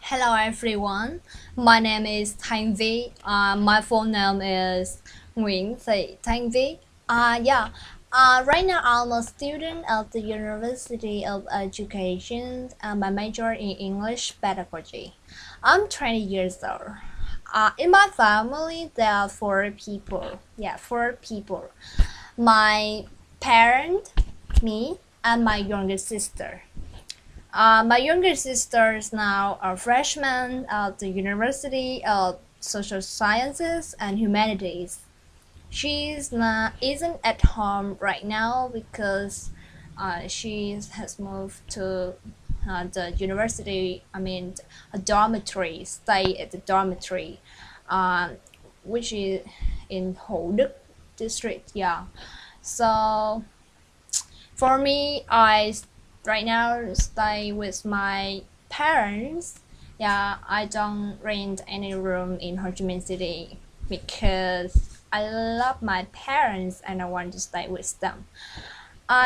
Hello everyone, my name is Thanh Vi. My full name is Nguyễn Thị Thanh Vi. Right now I'm a student at the University of Education. My major in English pedagogy. I'm 20 years old. In my family, there are four people. Yeah, four people. My parent, me, and my younger sister. My younger sister is now a freshman at the University of Social Sciences and Humanities. Isn't at home right now because she has moved to the university. I mean, a dormitory, stay at the dormitory, uh, which is in Hồ Đức district. Yeah. So for me, I right now stay with my parents. Yeah, I don't rent any room in Ho Chi Minh City because I love my parents and I want to stay with them.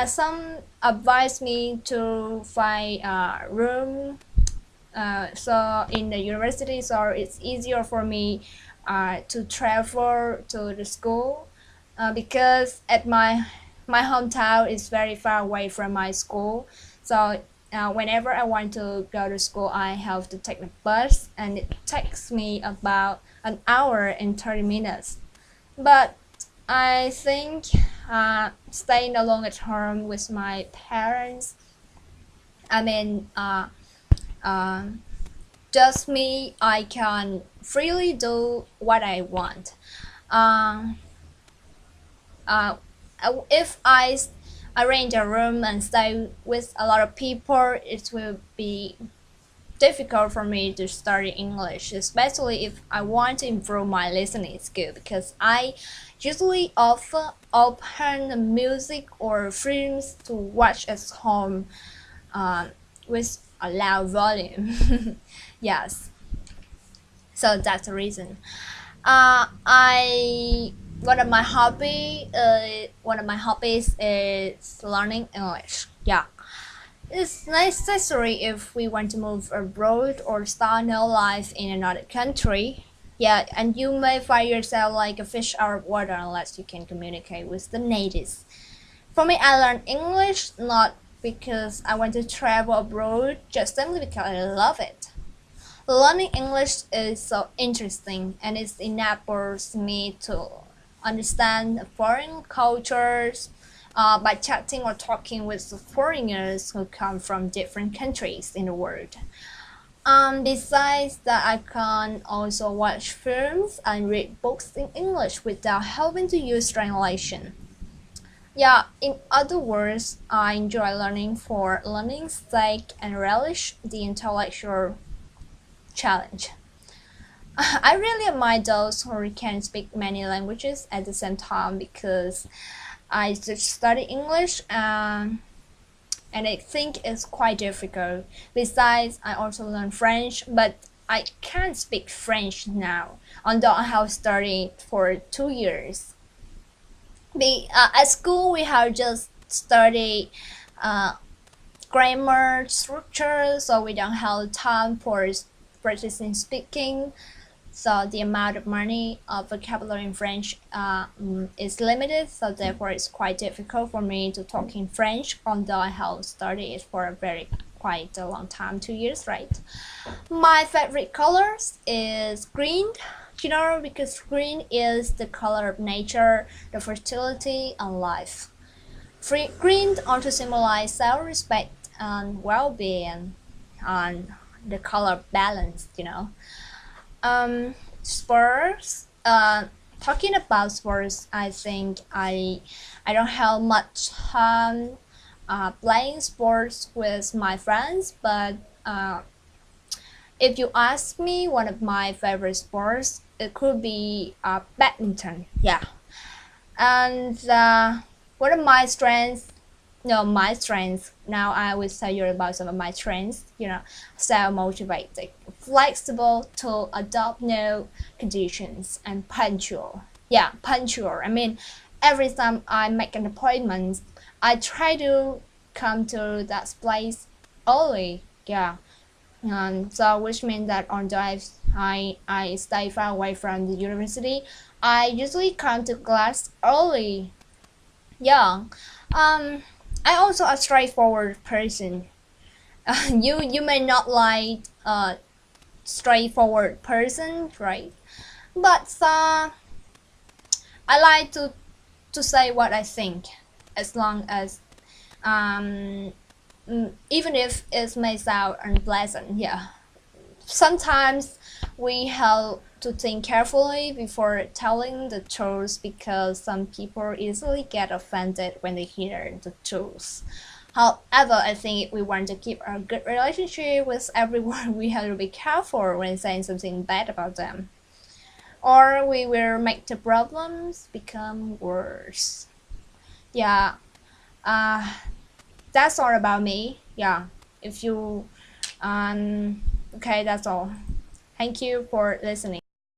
Some advise me to find a room so in the university, so it's easier for me to travel to the school because at my hometown is very far away from my school. So whenever I want to go to school, I have to take the bus, and it takes me about an hour and 30 minutes. But I think staying alone at home with my parents, I mean, just me, I can freely do what I want. Um, if I arrange a room and stay with a lot of people, it will be difficult for me to study English, especially if I want to improve my listening skill because I usually often open music or films to watch at home with a loud volume. Yes, so that's the reason. I one of my hobbies is learning English. Yeah, it's necessary if we want to move abroad or start new life in another country. Yeah, and you may find yourself like a fish out of water unless you can communicate with the natives. For me, I learned English not because I want to travel abroad, just simply because I love it. Learning English is so interesting and it enables me to understand foreign cultures by chatting or talking with foreigners who come from different countries in the world. Besides that, I can also watch films and read books in English without having to use translation. Yeah, in other words, I enjoy learning for learning's sake and relish the intellectual challenge. I really admire those who can speak many languages at the same time because I just study English and I think it's quite difficult. Besides, I also learn French, but I can't speak French now, although I have studied for 2 years. At school, we have just studied uh, grammar structure, so we don't have time for practicing speaking. So the amount of money of vocabulary in French is limited, so therefore it's quite difficult for me to talk in French, although I have studied it for a very quite a long time, 2 years, right? My favorite colors is green, because green is the color of nature, the fertility, and life. Green also symbolizes self-respect and well-being, and the color balance. Sports. Talking about sports, I think I don't have much time playing sports with my friends, but if you ask me, one of my favorite sports, it could be badminton. Yeah, and one of my strengths, no, my strengths. Now I will tell you about some of my strengths. Self-motivated, flexible to adopt new conditions, and punctual. Yeah, punctual. I mean, every time I make an appointment, I try to come to that place early. Yeah, So which means that on days I stay far away from the university, I usually come to class early. Yeah. I also a straightforward person. You may not like a straightforward person, right? But I like to say what I think, as long as um, even if it may sound unpleasant. Yeah. Sometimes we have to think carefully before telling the truth because some people easily get offended when they hear the truth. However, I think if we want to keep a good relationship with everyone, we have to be careful when saying something bad about them, or we will make the problems become worse. Yeah, uh, that's all about me. Yeah, if you, okay, that's all. Thank you for listening.